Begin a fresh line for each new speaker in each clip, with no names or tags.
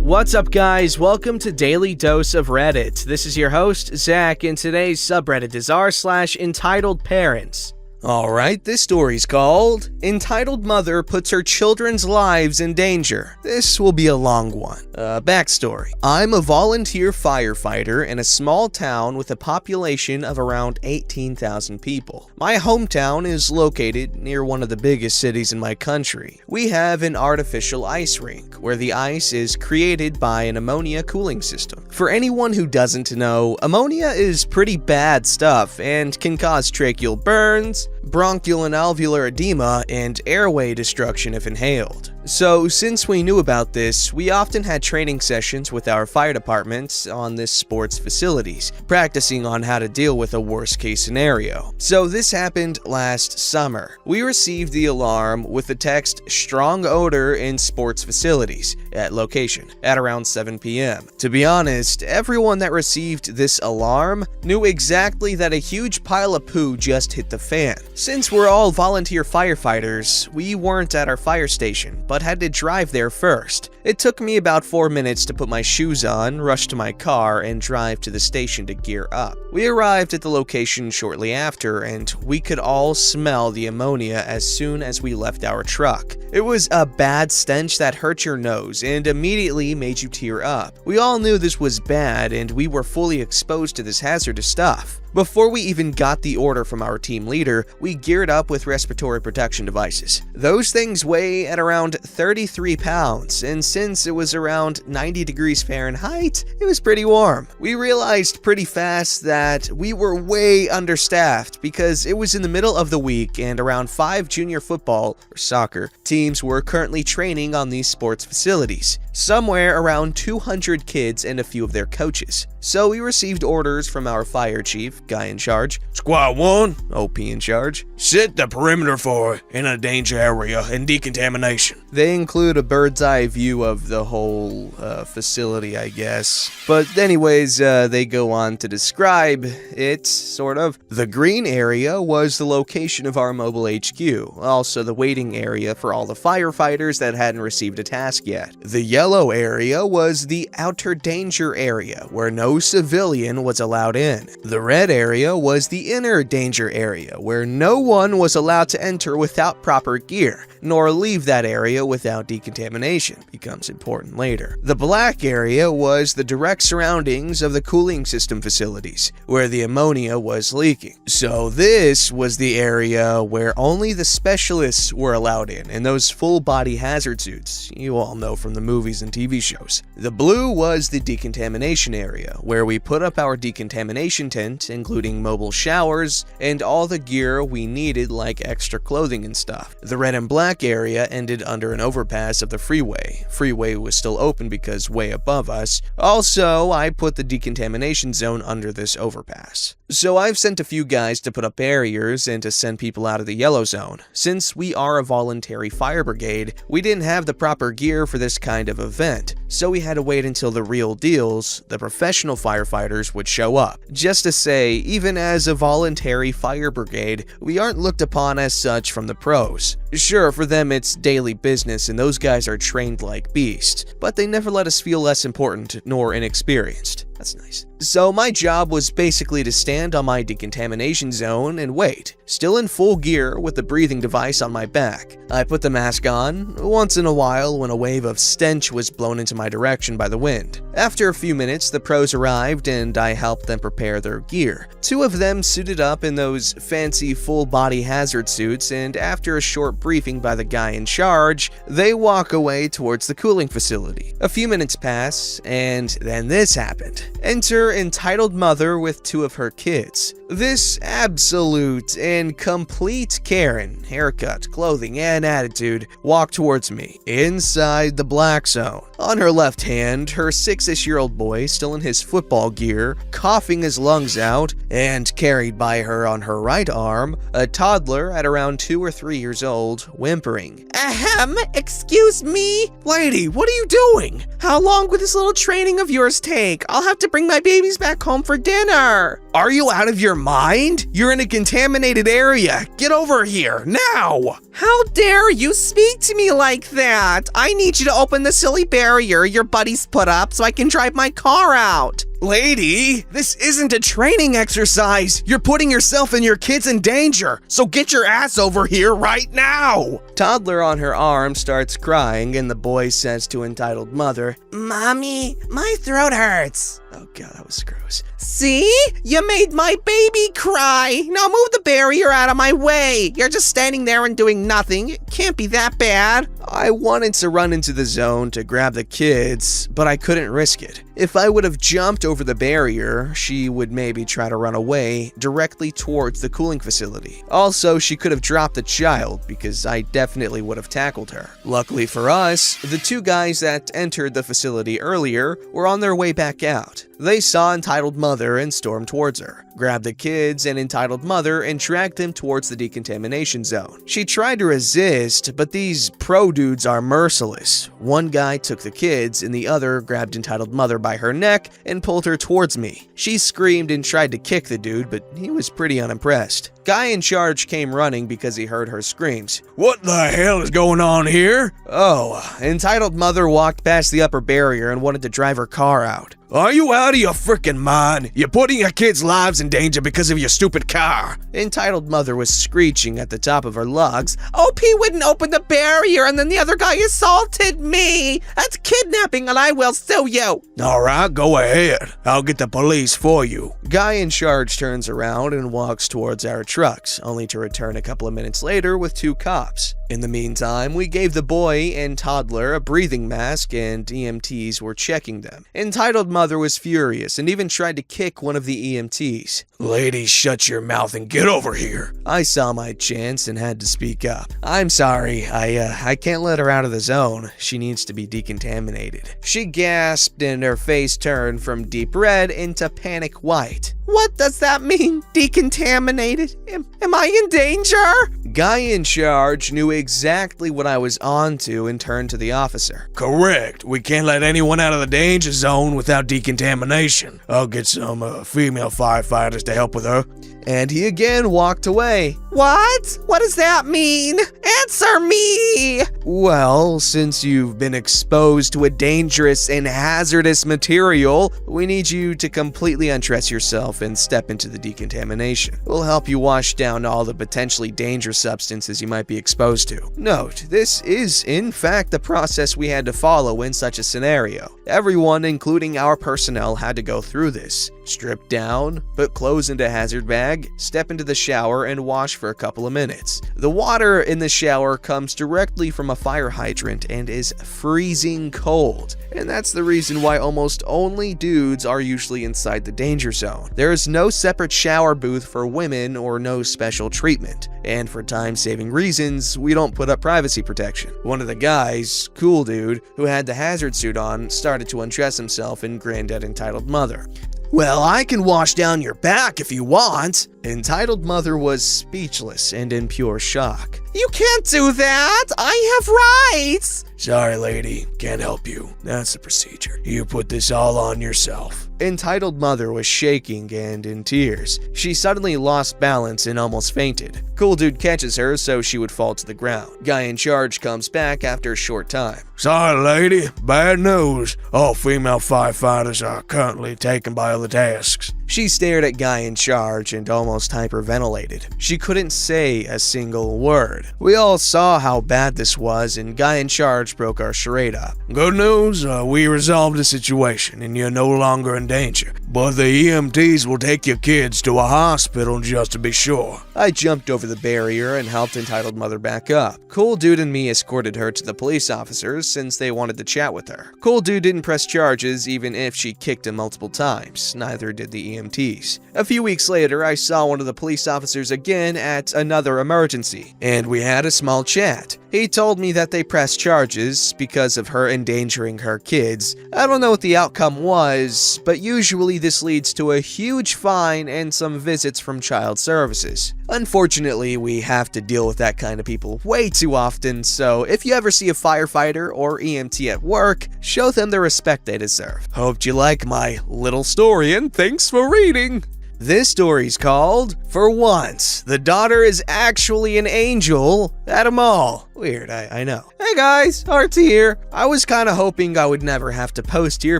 What's up, guys? Welcome to Daily Dose of Reddit. This is your host, Zach, and today's subreddit is r/EntitledParents. Alright, this story's called Entitled Mother Puts Her Children's Lives in Danger. This will be a long one. Backstory. I'm a volunteer firefighter in a small town with a population of around 18,000 people. My hometown is located near one of the biggest cities in my country. We have an artificial ice rink, where the ice is created by an ammonia cooling system. For anyone who doesn't know, ammonia is pretty bad stuff and can cause tracheal burns, bronchial and alveolar edema, and airway destruction if inhaled. So, since we knew about this, we often had training sessions with our fire departments on this sports facilities, practicing on how to deal with a worst-case scenario. So this happened last summer. We received the alarm with the text "strong odor in sports facilities" at location at around 7 p.m. To be honest, everyone that received this alarm knew exactly that a huge pile of poo just hit the fan. Since we're all volunteer firefighters, we weren't at our fire station, but had to drive there first. It took me about 4 minutes to put my shoes on, rush to my car, and drive to the station to gear up. We arrived at the location shortly after, and we could all smell the ammonia as soon as we left our truck. It was a bad stench that hurt your nose and immediately made you tear up. We all knew this was bad, and we were fully exposed to this hazardous stuff. Before we even got the order from our team leader, we geared up with respiratory protection devices. Those things weigh at around 33 pounds, and since it was around 90 degrees Fahrenheit, it was pretty warm. We realized pretty fast that we were way understaffed because it was in the middle of the week and around 5 junior football, or soccer, teams were currently training on these sports facilities. Somewhere around 200 kids and a few of their coaches. So we received orders from our fire chief, guy in charge,
Squad 1,
OP in charge,
set the perimeter for in a danger area and decontamination.
They include a bird's eye view of the whole facility, I guess. But anyways, they go on to describe it, sort of. The green area was the location of our mobile HQ, also the waiting area for all the firefighters that hadn't received a task yet. The yellow area was the outer danger area, where no civilian was allowed in. The red area was the inner danger area, where no one was allowed to enter without proper gear, nor leave that area without decontamination. Becomes important later. The black area was the direct surroundings of the cooling system facilities, where the ammonia was leaking. So this was the area where only the specialists were allowed in, and those full-body hazard suits you all know from the movies and TV shows. The blue was the decontamination area, where we put up our decontamination tent, including mobile showers and all the gear we needed like extra clothing and stuff. The red and black area ended under an overpass of the freeway. Freeway was still open because way above us. Also, I put the decontamination zone under this overpass. So I've sent a few guys to put up barriers and to send people out of the yellow zone. Since we are a voluntary fire brigade, we didn't have the proper gear for this kind of event, so we had to wait until the real deals, the professional firefighters, would show up. Just to say, even as a voluntary fire brigade, we aren't looked upon as such from the pros. Sure, for them it's daily business and those guys are trained like beasts, but they never let us feel less important nor inexperienced. That's nice. So my job was basically to stand on my decontamination zone and wait, still in full gear with the breathing device on my back. I put the mask on, once in a while when a wave of stench was blown into my direction by the wind. After a few minutes, the pros arrived and I helped them prepare their gear. 2 of them suited up in those fancy full-body hazard suits, and after a short briefing by the guy in charge, they walk away towards the cooling facility. A few minutes pass, and then this happened. Enter entitled mother with 2 of her kids. This absolute and complete Karen, haircut, clothing, and attitude, walked towards me, inside the black zone. On her left hand, her 6-ish-year-old boy, still in his football gear, coughing his lungs out, and carried by her on her right arm, a toddler at around 2 or 3 years old, whimpering.
Ahem, excuse me? Lady, what are you doing? How long would this little training of yours take? I'll have to bring my babies back home for dinner.
Are you out of your
mind? You're in a contaminated area. Get over here, now! How dare you speak to me like that? I need you to open the silly barrier your buddies put up so I can drive my car out. Lady, this isn't a training exercise. You're putting yourself and your kids in danger, so get your ass over here right now!
Toddler on her arm starts crying, and the boy says to entitled mother,
Mommy, my throat hurts.
oh god, that was gross.
See? You made my baby cry. Now move the barrier out of my way. You're just standing there and doing nothing. It can't be that bad.
I wanted to run into the zone to grab the kids, but I couldn't risk it. If I would have jumped over the barrier, she would maybe try to run away directly towards the cooling facility. Also, she could have dropped the child because I definitely would have tackled her. Luckily for us, the two guys that entered the facility earlier were on their way back out. They saw entitled mother and stormed towards her, grabbed the kids and entitled mother and dragged them towards the decontamination zone. She tried to resist, but these pro dudes are merciless. One guy took the kids and the other grabbed entitled mother by her neck and pulled her towards me. She screamed and tried to kick the dude, but he was pretty unimpressed. Guy in charge came running because he heard her screams.
What the hell is going on here?
Oh, entitled mother walked past the upper barrier and wanted to drive her car out.
Are you out of your freaking mind? You're putting your kids' lives in danger because of your stupid car.
Entitled mother was screeching at the top of her lungs.
OP wouldn't open the barrier and then the other guy assaulted me. That's kidnapping and I will sue you.
Alright, go ahead. I'll get the police for you.
Guy in charge turns around and walks towards our trucks, only to return a couple of minutes later with two cops. In the meantime, we gave the boy and toddler a breathing mask and EMTs were checking them. Entitled mother was furious and even tried to kick one of the EMTs.
Lady, shut your mouth and get over here.
I saw my chance and had to speak up. I'm sorry, I can't let her out of the zone. She needs to be decontaminated. She gasped and her face turned from deep red into panic white.
What does that mean? Decontaminated? Am I in danger?
Guy in charge knew exactly what I was onto and turned to the officer.
Correct. We can't let anyone out of the danger zone without decontamination. I'll get some female firefighters to help with her.
And he again walked away.
What? What does that mean? Answer me!
Well, since you've been exposed to a dangerous and hazardous material, we need you to completely undress yourself and step into the decontamination. We'll help you wash down all the potentially dangerous substances you might be exposed to. Note, this is in fact the process we had to follow in such a scenario. Everyone, including our personnel, had to go through this. Strip down, put clothes into a hazard bag, step into the shower, and wash for a couple of minutes. The water in the shower comes directly from a fire hydrant and is freezing cold. And that's the reason why almost only dudes are usually inside the danger zone. There is no separate shower booth for women or no special treatment. And for time-saving reasons, we don't put up privacy protection. One of the guys, cool dude, who had the hazard suit on, started to undress himself and grinned at entitled mother. Well, I can wash down your back if you want. Entitled mother was speechless and in pure shock.
You can't do that! I have rights!
Sorry, lady. Can't help you. That's the procedure. You put this all on yourself.
Entitled mother was shaking and in tears. She suddenly lost balance and almost fainted. Cool dude catches her so she would fall to the ground. Guy in charge comes back after a short time.
Sorry, lady. Bad news. All female firefighters are currently taken by other tasks.
She stared at Guy in charge and almost hyperventilated. She couldn't say a single word. We all saw how bad this was and Guy in charge broke our charade up.
Good news, we resolved the situation and you're no longer in danger. But the EMTs will take your kids to a hospital just to be sure.
I jumped over the barrier and helped entitled mother back up. Cool dude and me escorted her to the police officers since they wanted to chat with her. Cool dude didn't press charges even if she kicked him multiple times. Neither did the EMTs. A few weeks later, I saw one of the police officers again at another emergency, and we had a small chat. He told me that they pressed charges because of her endangering her kids. I don't know what the outcome was, but usually this leads to a huge fine and some visits from child services. Unfortunately, we have to deal with that kind of people way too often, so if you ever see a firefighter or EMT at work, show them the respect they deserve. Hoped you like my little story and thanks for reading! This story's called, For Once, the Daughter is Actually an Angel at a Mall. Weird, I know. Hey guys, Artsy here. I was kinda hoping I would never have to post here,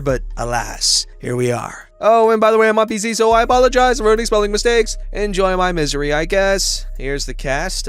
but alas, here we are. Oh, and by the way, I'm on PC, so I apologize for any spelling mistakes. Enjoy my misery, I guess. Here's the cast.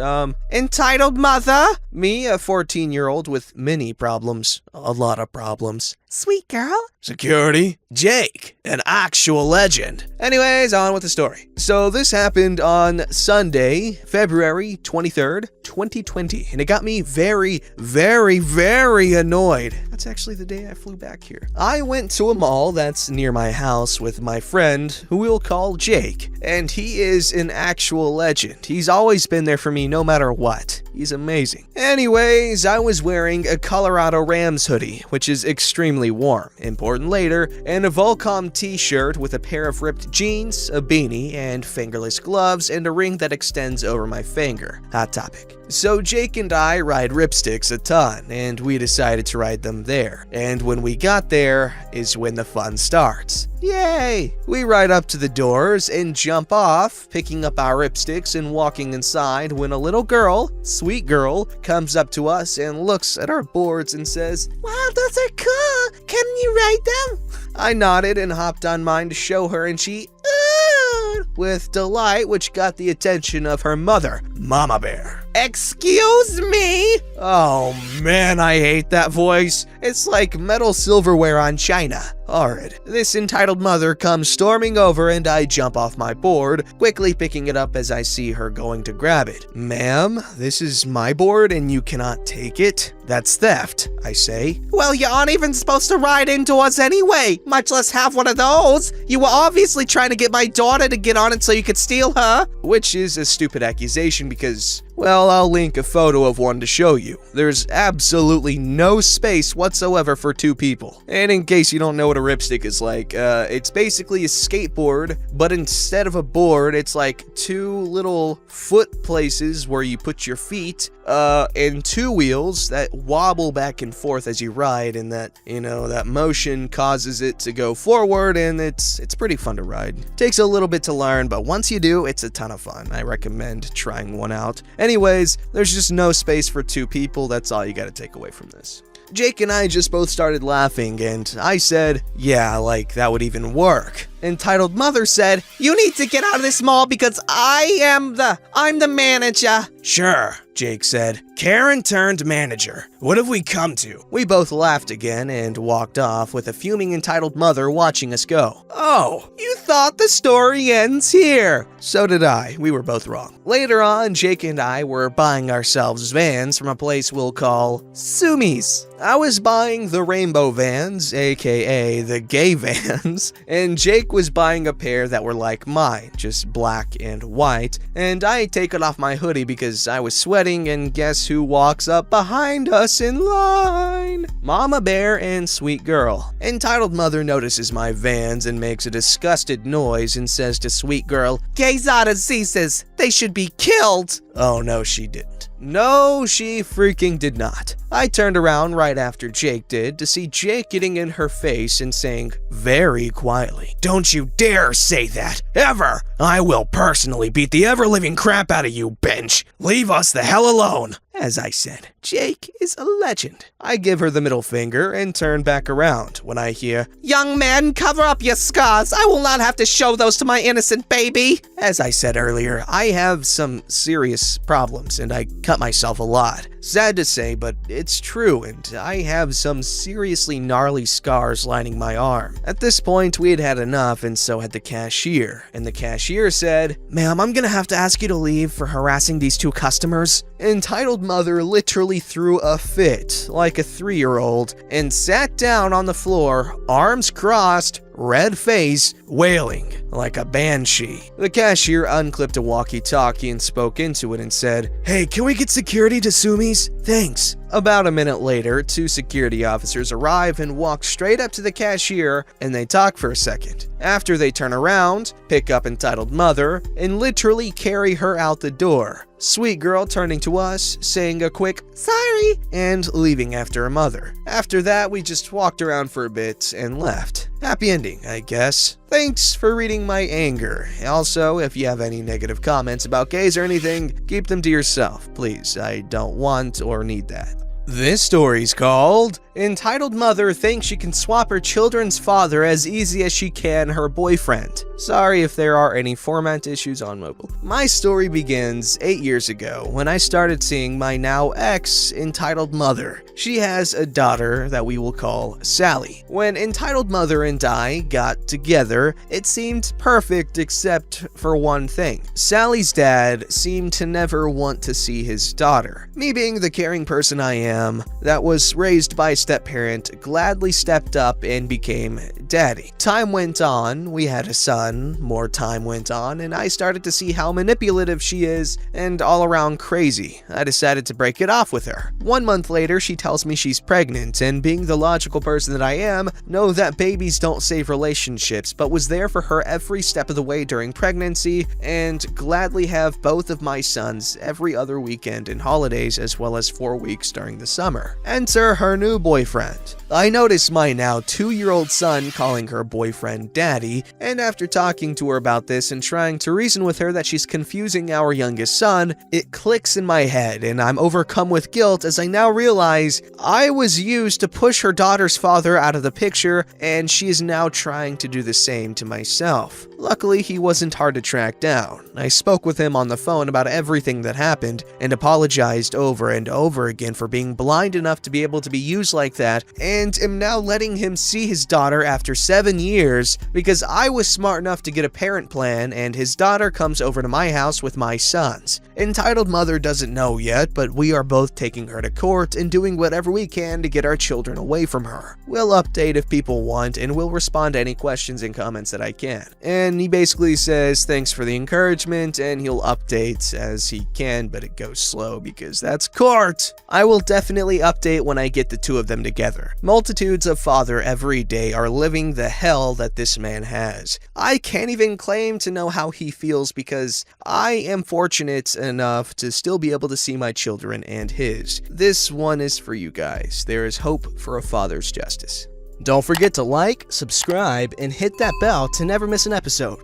Entitled Mother.
Me, a 14-year-old with many problems. A lot of problems.
Sweet girl.
Security.
Jake, an actual legend. Anyways, on with the story. So this happened on Sunday, February 23rd, 2020, and it got me very, very, very annoyed. That's actually the day I flew back here. I went to a mall that's near my house with my friend, who we'll call Jake, and he is an actual legend. He's always been there for me no matter what. He's amazing. Anyways, I was wearing a Colorado Rams hoodie, which is extremely warm, important later, and a Volcom t-shirt with a pair of ripped jeans, a beanie, and fingerless gloves, and a ring that extends over my finger. Hot topic. So Jake and I ride ripsticks a ton, and we decided to ride them there. And when we got there is when the fun starts. Yay! We ride up to the doors and jump off, picking up our ripsticks and walking inside when a little girl, sweet girl, comes up to us and looks at our boards and says,
Wow, those are cool. Can you ride them?
I nodded and hopped on mine to show her, and she oohed with delight, which got the attention of her mother, Mama Bear.
Excuse me?
Oh man, I hate that voice. It's like metal silverware on China. Horrid. This entitled mother comes storming over and I jump off my board, quickly picking it up as I see her going to grab it. Ma'am, this is my board and you cannot take it? That's theft, I say.
Well, you aren't even supposed to ride indoors anyway, much less have one of those. You were obviously trying to get my daughter to get on it so you could steal her.
Which is a stupid accusation because, well, I'll link a photo of one to show you. There's absolutely no space whatsoever for two people. And in case you don't know what a ripstick is like, it's basically a skateboard, but instead of a board, it's like two little foot places where you put your feet, and two wheels that wobble back and forth as you ride, and that, that motion causes it to go forward, and it's pretty fun to ride. Takes a little bit to learn, but once you do, it's a ton of fun. I recommend trying one out. Anyways, there's just no space for two people. That's all you gotta take away from this. Jake and I just both started laughing, and I said, yeah, like that would even work. Entitled mother said,
You need to get out of this mall because I'm the manager.
Sure, Jake said. Karen turned manager. What have we come to?
We both laughed again and walked off with a fuming entitled mother watching us go.
Oh, you thought the story ends here.
So did I. We were both wrong. Later on, Jake and I were buying ourselves vans from a place we'll call Sumi's. I was buying the rainbow vans, aka the gay vans, and Jake was buying a pair that were like mine, just black and white, and I had taken off my hoodie because I was sweating, and guess who walks up behind us in line? Mama Bear and Sweet Girl. Entitled mother notices my vans and makes a disgusted noise and says to Sweet Girl,
Gays are diseases. They should be killed.
Oh no, she didn't. No, she freaking did not. I turned around right after Jake did to see Jake getting in her face and saying very quietly,
Don't you dare say that, ever! I will personally beat the ever-living crap out of you, bench. Leave us the hell alone.
As I said, Jake is a legend. I give her the middle finger and turn back around when I hear,
Young man, cover up your scars. I will not have to show those to my innocent baby.
As I said earlier, I have some serious problems and I cut myself a lot. Sad to say, but it's true, and I have some seriously gnarly scars lining my arm. At this point, we had had enough, and so had the cashier. And the cashier said, Ma'am, I'm gonna have to ask you to leave for harassing these two customers. Entitled mother literally threw a fit, like a 3-year-old, and sat down on the floor, arms crossed, red face, wailing like a banshee. The cashier unclipped a walkie-talkie and spoke into it and said, Hey, can we get security to Sumi's? Thanks. About a minute later, 2 security officers arrive and walk straight up to the cashier, and they talk for a second. After they turn around, pick up entitled mother, and literally carry her out the door. Sweet Girl turning to us, saying a quick, Sorry, and leaving after her mother. After that, we just walked around for a bit and left. Happy ending, I guess. Thanks for reading my anger. Also, if you have any negative comments about gays or anything, keep them to yourself, please. I don't want or need that. This story's called Entitled Mother Thinks She Can Swap Her Children's Father as Easy as She Can Her Boyfriend. Sorry if there are any format issues on mobile. My story begins 8 years ago when I started seeing my now ex, Entitled Mother. She has a daughter that we will call Sally. When Entitled Mother and I got together, it seemed perfect except for one thing. Sally's dad seemed to never want to see his daughter. Me being the caring person I am, that was raised by a step-parent, gladly stepped up and became daddy. Time went on, we had a son, more time went on, and I started to see how manipulative she is and all around crazy. I decided to break it off with her. 1 month later, she tells me she's pregnant, and being the logical person that I am, know that babies don't save relationships, but was there for her every step of the way during pregnancy, and gladly have both of my sons every other weekend and holidays, as well as 4 weeks during the summer. Enter her new boyfriend. I noticed my now 2-year-old son calling her boyfriend daddy, and after talking to her about this and trying to reason with her that she's confusing our youngest son, it clicks in my head and I'm overcome with guilt as I now realize I was used to push her daughter's father out of the picture, and she is now trying to do the same to myself. Luckily, he wasn't hard to track down. I spoke with him on the phone about everything that happened and apologized over and over again for being blind enough to be able to be used like that, and am now letting him see his daughter after 7 years because I was smart enough to get a parent plan, and his daughter comes over to my house with my sons. Entitled Mother doesn't know yet, but we are both taking her to court and doing whatever we can to get our children away from her. We'll update if people want, and we'll respond to any questions and comments that I can. And he basically says thanks for the encouragement, and he'll update as he can, but it goes slow because that's court. I will definitely update when I get the two of them together. Multitudes of father every day are living the hell that this man has. I can't even claim to know how he feels because I am fortunate enough to still be able to see my children and his. This one is for you guys. There is hope for a father's justice. Don't forget to like, subscribe, and hit that bell to never miss an episode.